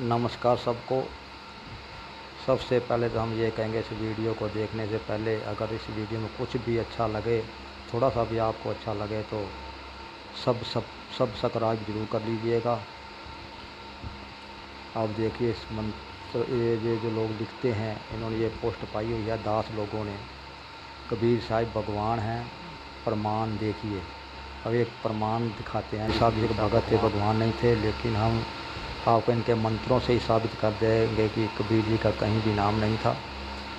नमस्कार सबको। सबसे पहले तो हम ये कहेंगे, इस वीडियो को देखने से पहले अगर इस वीडियो में कुछ भी अच्छा लगे, थोड़ा सा भी आपको अच्छा लगे तो सब सब सब्सक्राइब जरूर कर लीजिएगा। आप देखिए इस मंत्र, ये जो लोग लिखते हैं, इन्होंने ये पोस्ट पाई हुई है 10 लोगों ने। कबीर साहिब भगवान हैं, प्रमाण देखिए। अब एक प्रमाण दिखाते हैं। साहब एक भगत थे, भगवान नहीं थे, लेकिन हम आपको इनके मंत्रों से ही साबित कर देंगे कि कबीर जी का कहीं भी नाम नहीं था।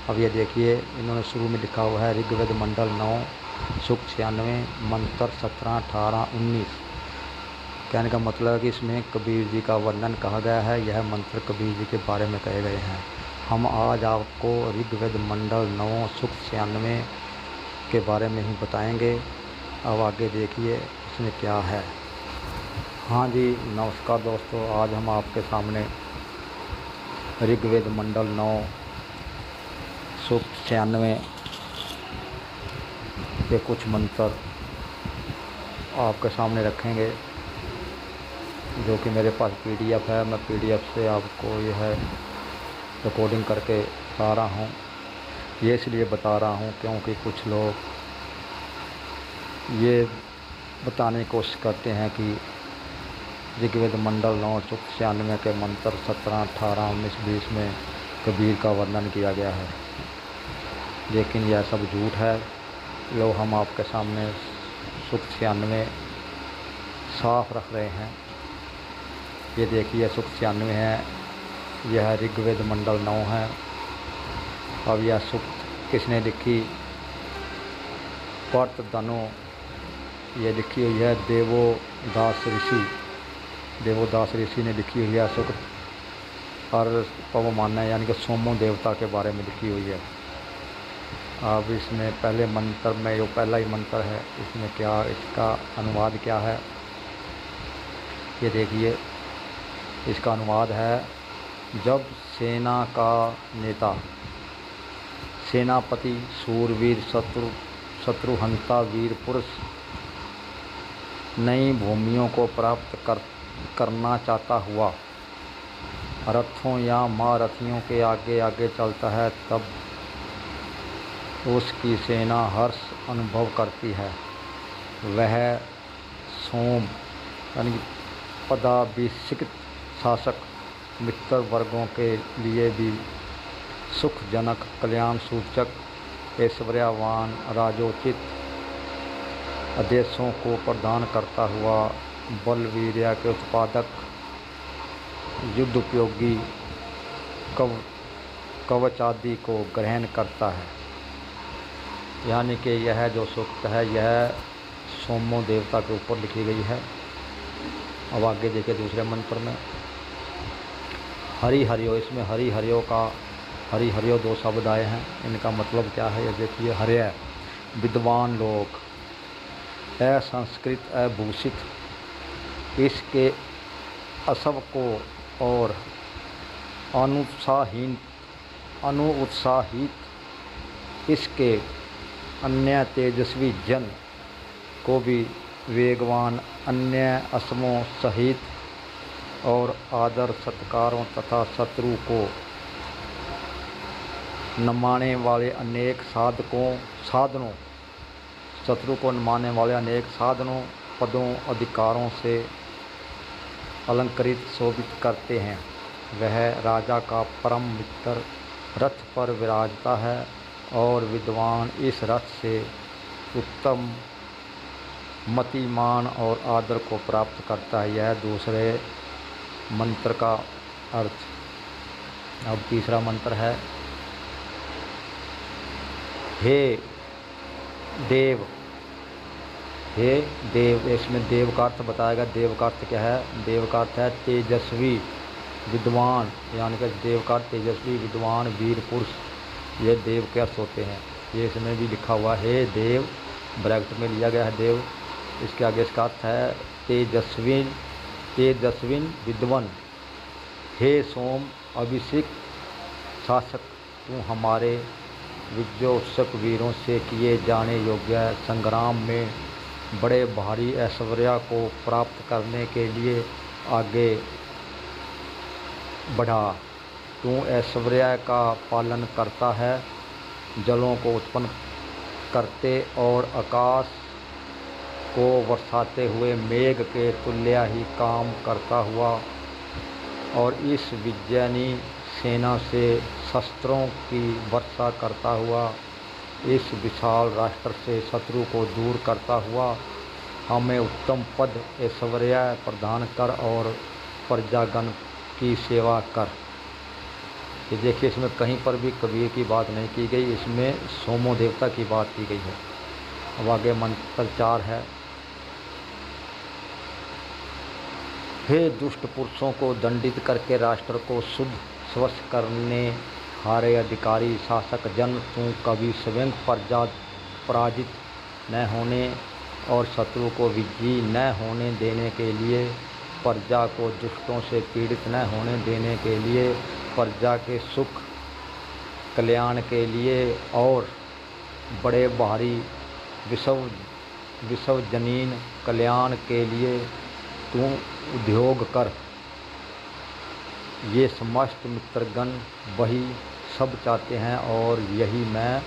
अब ये देखिए, इन्होंने शुरू में लिखा हुआ है ऋग्वेद मंडल 9 सूक्त 96 मंत्र 17, 18, 19। कहने का मतलब है कि इसमें कबीर जी का वर्णन कहा गया है। यह मंत्र कबीर जी के बारे में कहे गए हैं। हम आज आपको ऋग्वेद मंडल 9 सूक्त 96 के बारे में ही बताएंगे। अब आगे देखिए इसमें क्या है। हाँ जी, नमस्कार दोस्तों। आज हम आपके सामने ऋग्वेद मंडल 9 सूक्त 96 के कुछ मंत्र आपके सामने रखेंगे, जो कि मेरे पास PDF है। मैं PDF से आपको यह रिकॉर्डिंग करके बता रहा हूँ। ये इसलिए बता रहा हूँ क्योंकि कुछ लोग ये बताने की कोशिश करते हैं कि ऋग्वेद मंडल 9 सूक्त 96 के मंत्र 17, 18, 19, 20 में कबीर का वर्णन किया गया है, लेकिन यह सब झूठ है। लो हम आपके सामने सूक्त 96 साफ रख रहे हैं। ये देखिए सूक्त 96 है, यह ऋग्वेद मंडल 9 है। अब यह सूक्त किसने लिखी? पर्तदनो ये लिखी हुई है देवोदास ऋषि ने लिखी हुई है सूक्त। और पवमान यानी कि सोमो देवता के बारे में लिखी हुई है। अब इसमें पहले मंत्र में जो पहला ही मंत्र है, इसमें क्या, इसका अनुवाद क्या है ये देखिए। इसका अनुवाद है, जब सेना का नेता, सेनापति, शूरवीर, शत्रुहंता वीर पुरुष नई भूमियों को प्राप्त करना चाहता हुआ रथों या महारथियों के आगे आगे चलता है, तब उसकी सेना हर्ष अनुभव करती है। वह सोम यानी पदाभिषिक्त शासक मित्र वर्गों के लिए भी सुखजनक, कल्याण सूचक, ऐश्वर्यवान, राजोचित आदेशों को प्रदान करता हुआ बलवीर्य के उत्पादक, युद्ध उपयोगी कवच आदि को ग्रहण करता है। यानी कि यह जो सूक्त है, यह सोमो देवता के ऊपर लिखी गई है। अब आगे देखिए दूसरे मंत्र में हरि हरियो। इसमें हरि हरियो 2 शब्द आए हैं। इनका मतलब क्या है ये देखिए। हर्य विद्वान लोग, असंस्कृत, अभूषित, इसके असव को और अनुत्साहित इसके अन्य तेजस्वी जन को भी वेगवान, अन्य असमों सहित और आदर सत्कारों तथा शत्रु को नमाने वाले अनेक साधनों, शत्रु को नमाने वाले अनेक साधनों, पदों, अधिकारों से अलंकृत शोभित करते हैं। वह राजा का परम मित्र रथ पर विराजता है और विद्वान इस रथ से उत्तम मतिमान और आदर को प्राप्त करता है। यह दूसरे मंत्र का अर्थ। अब तीसरा मंत्र है, हे देव। इसमें देव का अर्थ बताया गया। देव का अर्थ क्या है? देव का अर्थ है तेजस्वी, विद्वान, यानी कि देव का अर्थ तेजस्वी, विद्वान, वीर पुरुष, ये देव के अर्थ होते हैं। ये इसमें भी लिखा हुआ है, हे देव, ब्रैकेट में लिया गया है देव। इसके आगे इसका अर्थ है तेजस्विन विद्वन। हे सोम अभिषेक शासक, तू हमारे विजयोत्सुक वीरों से किए जाने योग्य संग्राम में बड़े भारी ऐश्वर्य को प्राप्त करने के लिए आगे बढ़ा। तू ऐश्वर्य का पालन करता है, जलों को उत्पन्न करते और आकाश को वर्षाते हुए मेघ के तुल्य ही काम करता हुआ, और इस विजयनी सेना से शस्त्रों की वर्षा करता हुआ, इस विशाल राष्ट्र से शत्रु को दूर करता हुआ, हमें उत्तम पद ऐश्वर्य प्रदान कर और प्रजागण की सेवा कर। ये देखिए, इसमें कहीं पर भी कबीर की बात नहीं की गई, इसमें सोमो देवता की बात की गई है। अब आगे मंत्र 4 है। हे दुष्ट पुरुषों को दंडित करके राष्ट्र को शुद्ध स्वच्छ करने हारे अधिकारी शासक जन, तू कभी स्वयं पराजित न होने और शत्रु को विजयी न होने देने के लिए, प्रजा को दुष्टों से पीड़ित न होने देने के लिए, प्रजा के सुख कल्याण के लिए और बड़े भारी विश्वजनीन कल्याण के लिए तू उद्योग कर। ये समस्त मित्रगण वही सब चाहते हैं और यही मैं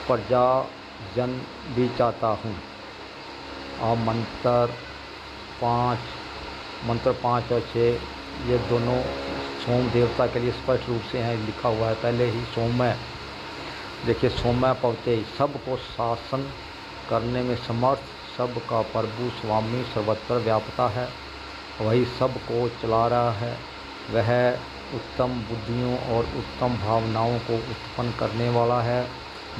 प्रजाजन भी चाहता हूँ। अब मंत्र 5 और 6 ये दोनों सोम देवता के लिए स्पष्ट रूप से हैं, लिखा हुआ है पहले ही। सोमय, देखिए, सोमय पवते, सबको शासन करने में समर्थ, सबका प्रभु स्वामी सर्वत्र व्यापता है, वही सबको चला रहा है। वह उत्तम बुद्धियों और उत्तम भावनाओं को उत्पन्न करने वाला है,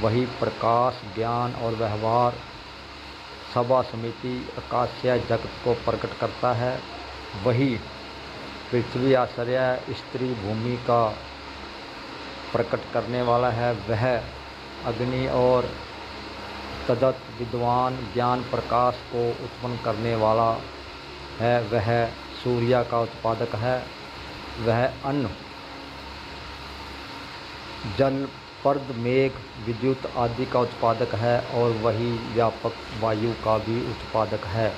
वही प्रकाश, ज्ञान और व्यवहार, सभा समिति, आकाशीय जगत को प्रकट करता है, वही पृथ्वी आश्रय स्त्री भूमि का प्रकट करने वाला है, वह अग्नि और तदत विद्वान ज्ञान प्रकाश को उत्पन्न करने वाला है, वह सूर्य का उत्पादक है, वह अन्न जल पर्द मेघ विद्युत आदि का उत्पादक है और वही व्यापक वायु का भी उत्पादक है।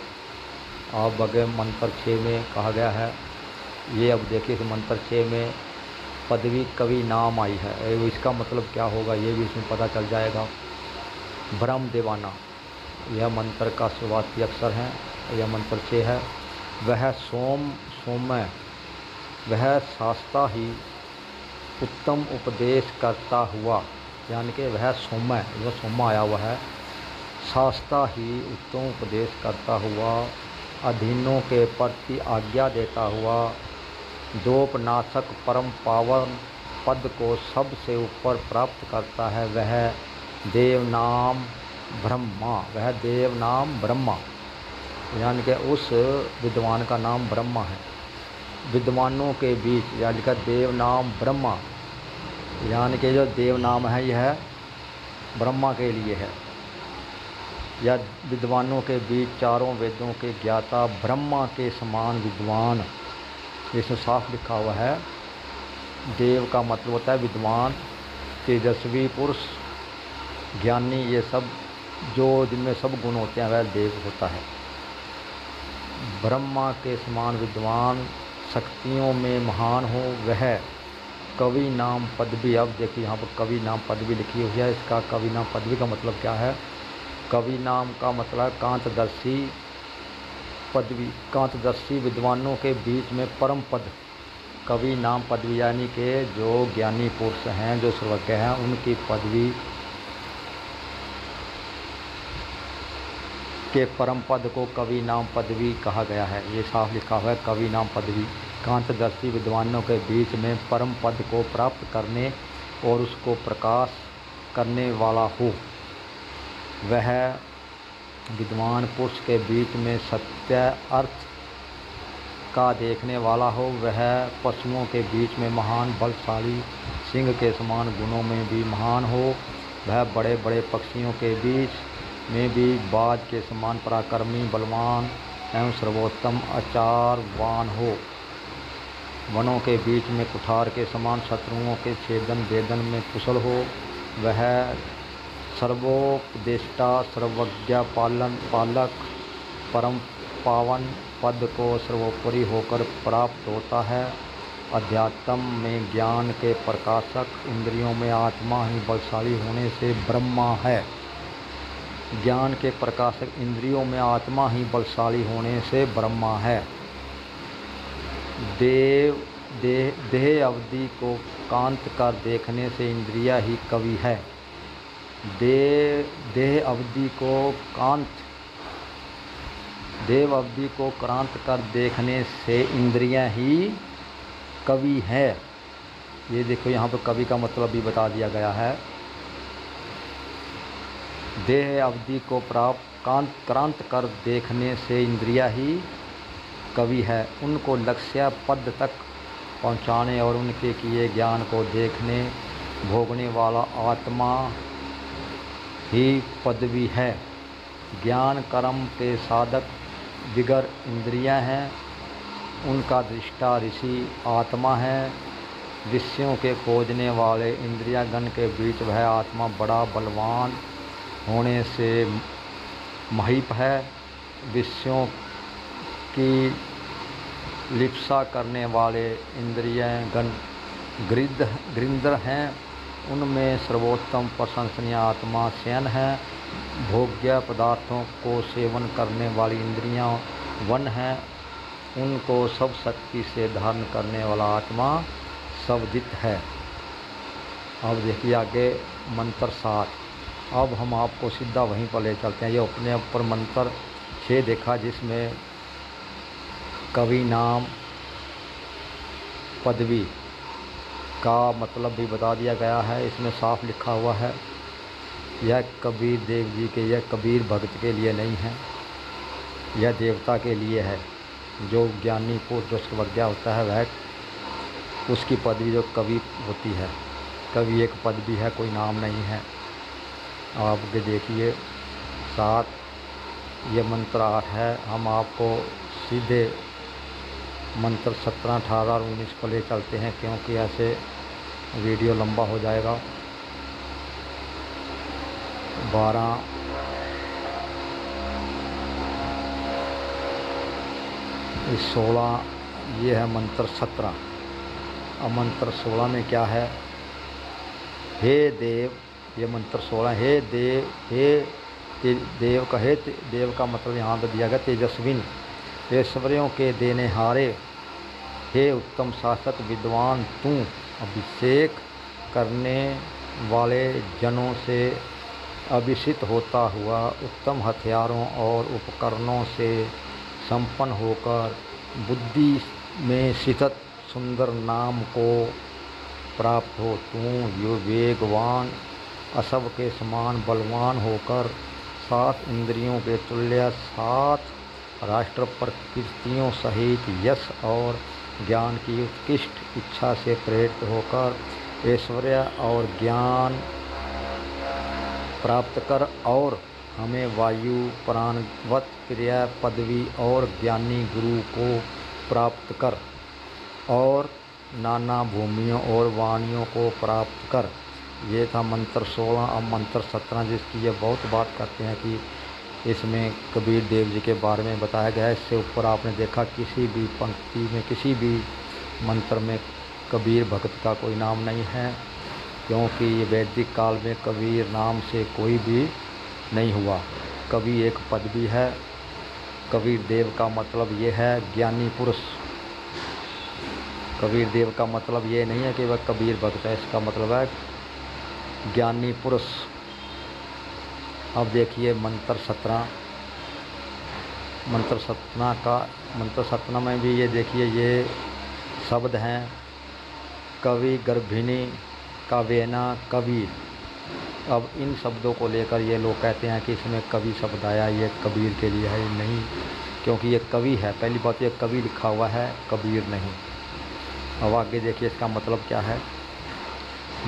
अब आगे मंत्र 6 में कहा गया है, ये अब देखिए कि मंत्र 6 में पदवी कवि नाम आई है, इसका मतलब क्या होगा ये भी इसमें पता चल जाएगा। ब्रह्म देवाना, यह मंत्र का शुरुआती अक्षर है, यह मंत्र 6 है। वह सोमय, वह शास्ता ही उत्तम उपदेश करता हुआ, यानी कि वह सोमय, जो सोमा आया हुआ है, शास्ता ही उत्तम उपदेश करता हुआ, अधीनों के प्रति आज्ञा देता हुआ, दोपनाशक परम पावन पद को सबसे ऊपर प्राप्त करता है, वह देव नाम ब्रह्मा, वह देव नाम ब्रह्मा, यानी कि उस विद्वान का नाम ब्रह्मा है। विद्वानों के बीच, यानी कि देव नाम ब्रह्मा, यानी कि जो देव नाम है यह ब्रह्मा के लिए है। या विद्वानों के बीच चारों वेदों के ज्ञाता ब्रह्मा के समान विद्वान, इसमें साफ लिखा हुआ है। देव का मतलब होता है विद्वान, तेजस्वी पुरुष, ज्ञानी, ये सब जो जिनमें सब गुण होते हैं वह देव होता है। ब्रह्मा के समान विद्वान, शक्तियों में महान हो, वह कवि नाम पदवी। अब देखिए यहाँ पर कवि नाम पदवी लिखी हुई है, इसका कवि नाम पदवी का मतलब क्या है? कवि नाम का मतलब कांतदर्शी पदवी, कांतदर्शी विद्वानों के बीच में परम पद, कवि नाम पदवी, यानी कि जो ज्ञानी पुरुष हैं, जो सर्वज्ञ हैं, उनकी पदवी के परम पद को कवि नाम पदवी कहा गया है। ये साफ लिखा हुआ है, कवि नाम पदवी कांतदर्शी विद्वानों के बीच में परम पद को प्राप्त करने और उसको प्रकाश करने वाला हो। वह विद्वान पुरुष के बीच में सत्य अर्थ का देखने वाला हो। वह पशुओं के बीच में महान बलशाली, सिंह के समान गुणों में भी महान हो। वह बड़े बड़े पक्षियों के बीच में भी बाज के समान पराक्रमी, बलवान एवं सर्वोत्तम आचारवान हो। वनों के बीच में कुठार के समान शत्रुओं के छेदन वेदन में कुशल हो। वह सर्वोपदेष्टा, सर्वज्ञ पालक, परम पावन पद को सर्वोपरि होकर प्राप्त होता है। अध्यात्म में ज्ञान के प्रकाशक, इंद्रियों में आत्मा ही बलशाली होने से ब्रह्मा है। ज्ञान के प्रकाशक, इंद्रियों में आत्मा ही बलशाली होने से ब्रह्मा है। देह अवधि को कांत कर देखने से इंद्रिया ही कवि है। देह अवधि को क्रांत कर देखने से इंद्रियां ही कवि है। ये देखो यहाँ पर कवि का मतलब भी बता दिया गया है। देह अवधि को क्रांत कर देखने से इंद्रियां ही कवि है। उनको लक्ष्य पद तक पहुँचाने और उनके किए ज्ञान को देखने भोगने वाला आत्मा ही पदवी है। ज्ञान कर्म के साधक दिगर इंद्रियां हैं, उनका दृष्टा ऋषि आत्मा है। विषयों के खोजने वाले इंद्रियागण के बीच वह आत्मा बड़ा बलवान होने से महीप है। विषयों की लिप्सा करने वाले इंद्रियगण गृध्र हैं, उनमें सर्वोत्तम प्रशंसनीय आत्मा शयन है। भोग्य पदार्थों को सेवन करने वाली इंद्रियां वन हैं, उनको सब शक्ति से धारण करने वाला आत्मा सबजित है। अब देखिए आगे मंत्र 7। अब हम आपको सीधा वहीं पर ले चलते हैं। ये अपने ऊपर मंत्र 6 देखा, जिसमें कवि नाम पदवी का मतलब भी बता दिया गया है। इसमें साफ लिखा हुआ है, यह कबीर देव जी के, यह कबीर भक्त के लिए नहीं है, यह देवता के लिए है। जो ज्ञानी पुरुष जो सर्वज्ञ होता है वह उसकी पदवी जो कवि होती है। कवि एक पदवी है, कोई नाम नहीं है। आप देखिए 7, ये मंत्र 8 है। हम आपको सीधे मंत्र 17, 18 और 19 को ले चलते हैं, क्योंकि ऐसे वीडियो लंबा हो जाएगा। 12, 16, ये है मंत्र 17। अब मंत्र 16 में क्या है? हे देव, ये मंत्र 16, हे देव, हे देव का, हे देव का मतलब यहाँ पर दिया गया तेजस्विन, ऐश्वर्यों के देने हारे, हे उत्तम शासक विद्वान, तू अभिषेक करने वाले जनों से अभिषिक्त होता हुआ उत्तम हथियारों और उपकरणों से संपन्न होकर बुद्धि में स्थित सुंदर नाम को प्राप्त हो। तू यो वेगवान असव के समान बलवान होकर 7 इंद्रियों के तुल्य 7 राष्ट्र प्रकृतियों सहित यश और ज्ञान की उत्कृष्ट इच्छा से प्रेरित होकर ऐश्वर्य और ज्ञान प्राप्त कर और हमें वायु प्राणवत क्रिया पदवी और ज्ञानी गुरु को प्राप्त कर और नाना भूमियों और वाणियों को प्राप्त कर। ये था मंत्र 16। अब मंत्र 17 जिसकी ये बहुत बात करते हैं कि इसमें कबीर देव जी के बारे में बताया गया है। इससे ऊपर आपने देखा किसी भी पंक्ति में, किसी भी मंत्र में कबीर भक्त का कोई नाम नहीं है, क्योंकि ये वैदिक काल में कबीर नाम से कोई भी नहीं हुआ। कवि एक पदवी है। कबीर देव का मतलब ये है ज्ञानी पुरुष। कबीर देव का मतलब ये नहीं है कि वह कबीर भक्त है, इसका मतलब है ज्ञानी पुरुष। अब देखिए मंत्र 17। मंत्र 17 में भी ये देखिए ये शब्द हैं, कवि, गर्भिणी, कावेना, कबीर। अब इन शब्दों को लेकर ये लोग कहते हैं कि इसमें कवि शब्द आया, ये कबीर के लिए है। नहीं, क्योंकि ये कवि है। पहली बात ये कवि लिखा हुआ है, कबीर नहीं। अब आगे देखिए इसका मतलब क्या है।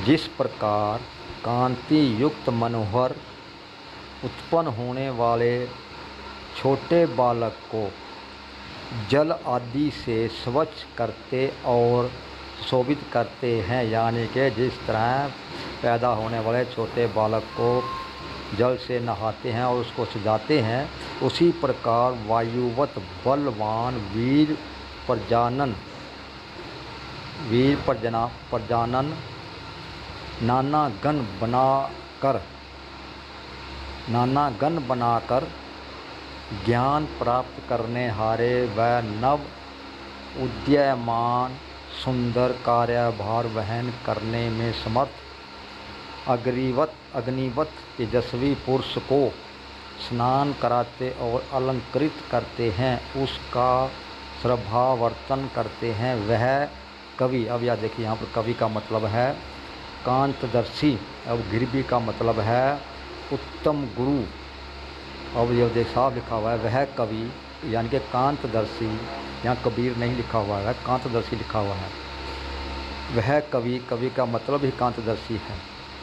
जिस प्रकार कांति युक्त मनोहर उत्पन्न होने वाले छोटे बालक को जल आदि से स्वच्छ करते और शोभित करते हैं, यानी कि जिस तरह पैदा होने वाले छोटे बालक को जल से नहाते हैं और उसको सजाते हैं, उसी प्रकार वायुवत बलवान वीर प्रजानन वीर प्रजानन नाना गण बनाकर ज्ञान प्राप्त करने हारे व नव उदीयमान सुंदर कार्यभार वहन करने में समर्थ अग्निवत तेजस्वी पुरुष को स्नान कराते और अलंकृत करते हैं, उसका श्रद्धावर्तन करते हैं, वह कवि। अब यह देखिए यहाँ पर कवि का मतलब है कांतदर्शी। अब गिरवी का मतलब है उत्तम गुरु। अब ये देख साफ लिखा हुआ है वह कवि, यानी कि कांतदर्शी। यहाँ कबीर नहीं लिखा हुआ है, कांतदर्शी लिखा हुआ है। वह कवि, कवि का मतलब ही कांतदर्शी है,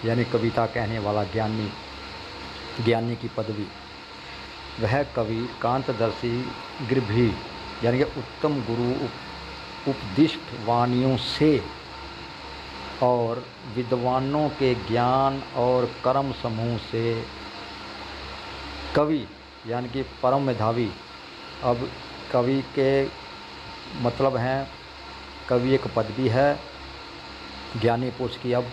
यानी कविता कहने वाला ज्ञानी, ज्ञानी की पदवी। वह कवि कांतदर्शी गिरवी, यानी कि उत्तम गुरु उपदिष्ट वाणियों से और विद्वानों के ज्ञान और कर्म समूह से कवि, यानी कि परम मेधावी। अब कवि के मतलब हैं, कवि एक पदवी है ज्ञानी पुरुष की। अब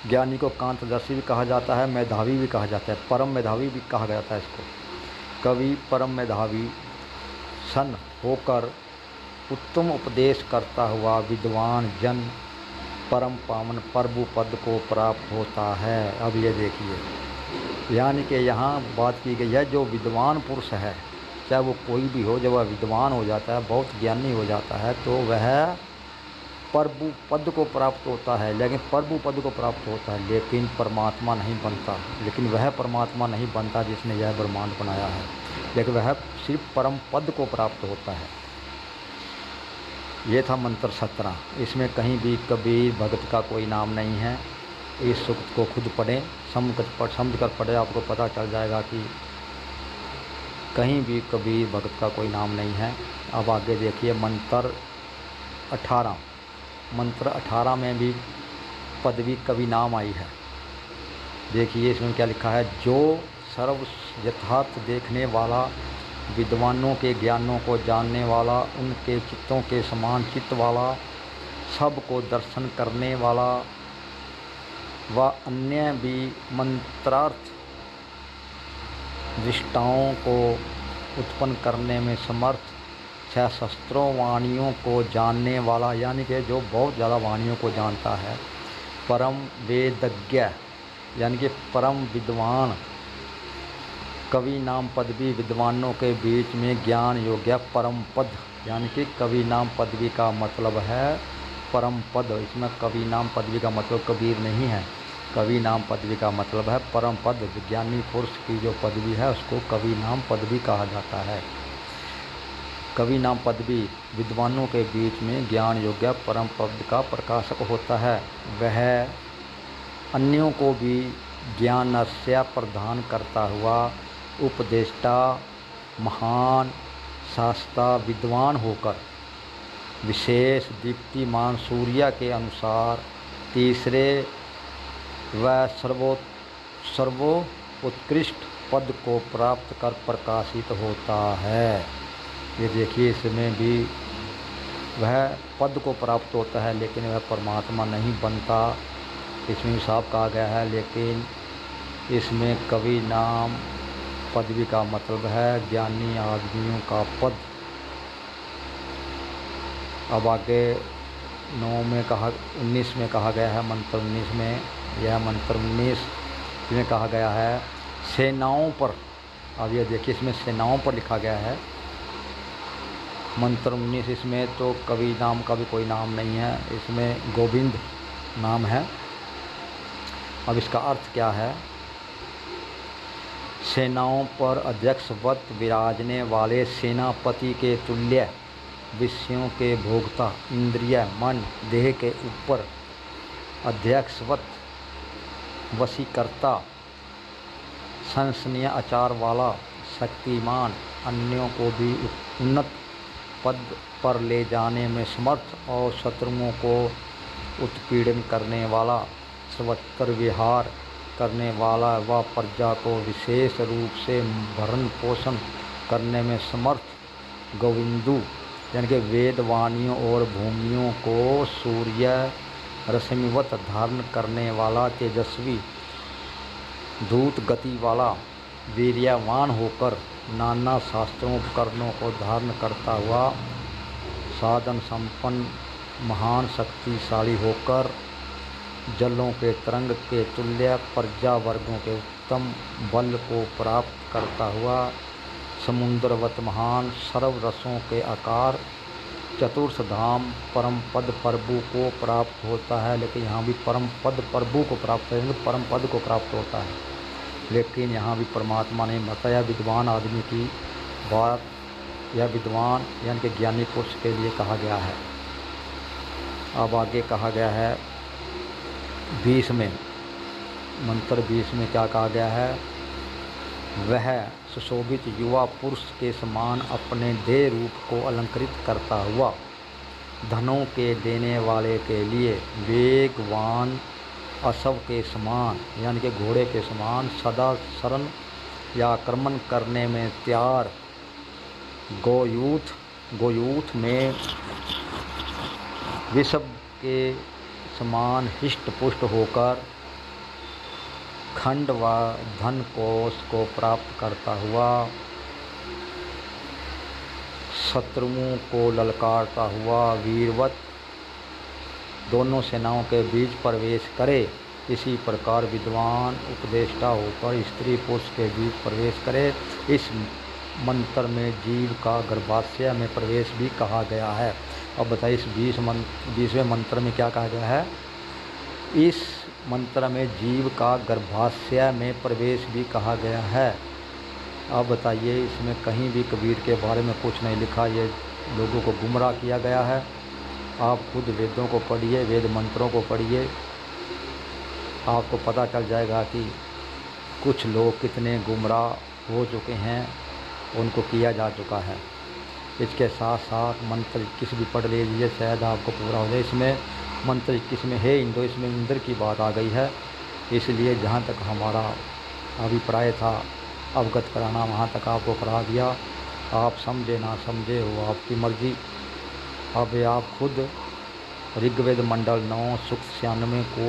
ज्ञानी को कांतदर्शी भी कहा जाता है, मेधावी भी कहा जाता है, परम मेधावी भी कहा जाता है इसको। कवि परम मेधावी सन होकर उत्तम उपदेश करता हुआ विद्वान जन परम पावन प्रभु पद को प्राप्त होता है। अब ये देखिए, यानी कि यहाँ बात की गई है जो विद्वान पुरुष है, चाहे वो कोई भी हो, जब वह विद्वान हो जाता है, बहुत ज्ञानी हो जाता है, तो वह प्रभु पद को प्राप्त होता है। लेकिन प्रभु पद को प्राप्त होता है, लेकिन परमात्मा नहीं बनता। लेकिन वह परमात्मा नहीं बनता जिसने यह ब्रह्मांड बनाया है, लेकिन वह सिर्फ परम पद को प्राप्त होता है। ये था मंत्र 17। इसमें कहीं भी कबीर भगत का कोई नाम नहीं है। इस सूक्त को खुद पढ़ें, समझ कर पढ़ें, आपको पता चल जाएगा कि कहीं भी कबीर भगत का कोई नाम नहीं है। अब आगे देखिए मंत्र 18। मंत्र 18 में भी पदवी कवि नाम आई है। देखिए इसमें क्या लिखा है, जो सर्व यथार्थ देखने वाला, विद्वानों के ज्ञानों को जानने वाला, उनके चित्तों के समान चित्त वाला, सबको दर्शन करने वाला व अन्य भी मंत्रार्थ दृष्टाओं को उत्पन्न करने में समर्थ, 6 शस्त्रों वाणियों को जानने वाला, यानी कि जो बहुत ज़्यादा वाणियों को जानता है, परम वेदज्ञ, यानी कि परम विद्वान, कवि नाम पदवी विद्वानों के बीच में ज्ञान योग्य परम पद, यानी कि कवि नाम पदवी का मतलब है परम पद। इसमें कवि नाम पदवी का मतलब कबीर नहीं है, कवि नाम पदवी का मतलब है परम पद। ज्ञानी पुरुष की जो पदवी है उसको कवि नाम पदवी कहा जाता है। कवि नाम पदवी विद्वानों के बीच में ज्ञान योग्य परम पद का प्रकाशक होता है। वह अन्यों को भी ज्ञानस्य प्रदान करता हुआ उपदेष्टा, महान शास्ता विद्वान होकर विशेष दीप्तिमान सूर्य के अनुसार तीसरे व सर्वोत्कृष्ट पद को प्राप्त कर प्रकाशित होता है। ये देखिए इसमें भी वह पद को प्राप्त होता है, लेकिन वह परमात्मा नहीं बनता, इसमें साफ कहा गया है। लेकिन इसमें कवि नाम पदवी का मतलब है ज्ञानी आदमियों का पद। अब आगे 19 में कहा गया है, मंत्र 19 में, यह मंत्र 19 में कहा गया है सेनाओं पर। अब ये देखिए इसमें सेनाओं पर लिखा गया है मंत्र 19। इसमें तो कवि नाम का भी कोई नाम नहीं है, इसमें गोविंद नाम है। अब इसका अर्थ क्या है, सेनाओं पर अध्यक्षवत विराजने वाले सेनापति के तुल्य, विषयों के भोक्ता, इंद्रिय मन देह के ऊपर अध्यक्षवत वशीकर्ता, संसनीय आचार वाला, शक्तिमान, अन्यों को भी उन्नत पद पर ले जाने में समर्थ और शत्रुओं को उत्पीड़न करने वाला, सर्वत्र विहार करने वाला व प्रजा को विशेष रूप से भरण पोषण करने में समर्थ गोविंदु यानी कि वेद वाणियों और भूमियों को सूर्य रश्मिवत धारण करने वाला तेजस्वी दूत गति वाला वीर्यवान होकर नाना शास्त्रों उपकरणों को धारण करता हुआ साधन संपन्न महान शक्तिशाली होकर जलों के तरंग के तुल्य प्रजा वर्गों के उत्तम बल को प्राप्त करता हुआ समुद्रवत महान सर्व रसों के आकार चतुर्थ धाम परम पद प्रभु को प्राप्त होता है। लेकिन यहाँ भी परम पद प्रभु को प्राप्त है, परम पद को प्राप्त होता है। लेकिन यहाँ भी परमात्मा ने बताया विद्वान आदमी की बात, यह विद्वान यानी कि ज्ञानी पुरुष के लिए कहा गया है। अब आगे कहा गया है 20 में, मंत्र 20 में क्या कहा गया है? वह सुशोभित युवा पुरुष के समान अपने देह रूप को अलंकृत करता हुआ धनों के देने वाले के लिए वेगवान अश्व के समान यानी कि घोड़े के समान सदा शरण या आक्रमण करने में तैयार गोयूथ में विषभ के समान हिष्ट पुष्ट होकर खंड व धन कोष को प्राप्त करता हुआ शत्रुओं को ललकारता हुआ वीरवत दोनों सेनाओं के बीच प्रवेश करे। इसी प्रकार विद्वान उपदेष्टा होकर स्त्री पुरुष के बीच प्रवेश करे। इस मंत्र में जीव का गर्भाशय में प्रवेश भी कहा गया है। अब बताइए इस 20वें मंत्र में क्या कहा गया है? इस मंत्र में जीव का गर्भाशय में प्रवेश भी कहा गया है। अब बताइए इसमें कहीं भी कबीर के बारे में कुछ नहीं लिखा, ये लोगों को गुमराह किया गया है। आप खुद वेदों को पढ़िए, वेद मंत्रों को पढ़िए, आपको पता चल जाएगा कि कुछ लोग कितने गुमराह हो चुके हैं, उनको किया जा चुका है। इसके साथ साथ मंत्र 21 भी पढ़ लीजिए, शायद आपको पूरा हो जाए। इसमें मंत्र 21 में है इंद्र, इसमें इंद्र की बात आ गई है। इसलिए जहाँ तक हमारा अभिप्राय था अवगत कराना, वहाँ तक आपको करा दिया। आप समझे ना समझे वो आपकी मर्ज़ी। अब आप खुद ऋग्वेद मंडल 9 सूक्त 96 को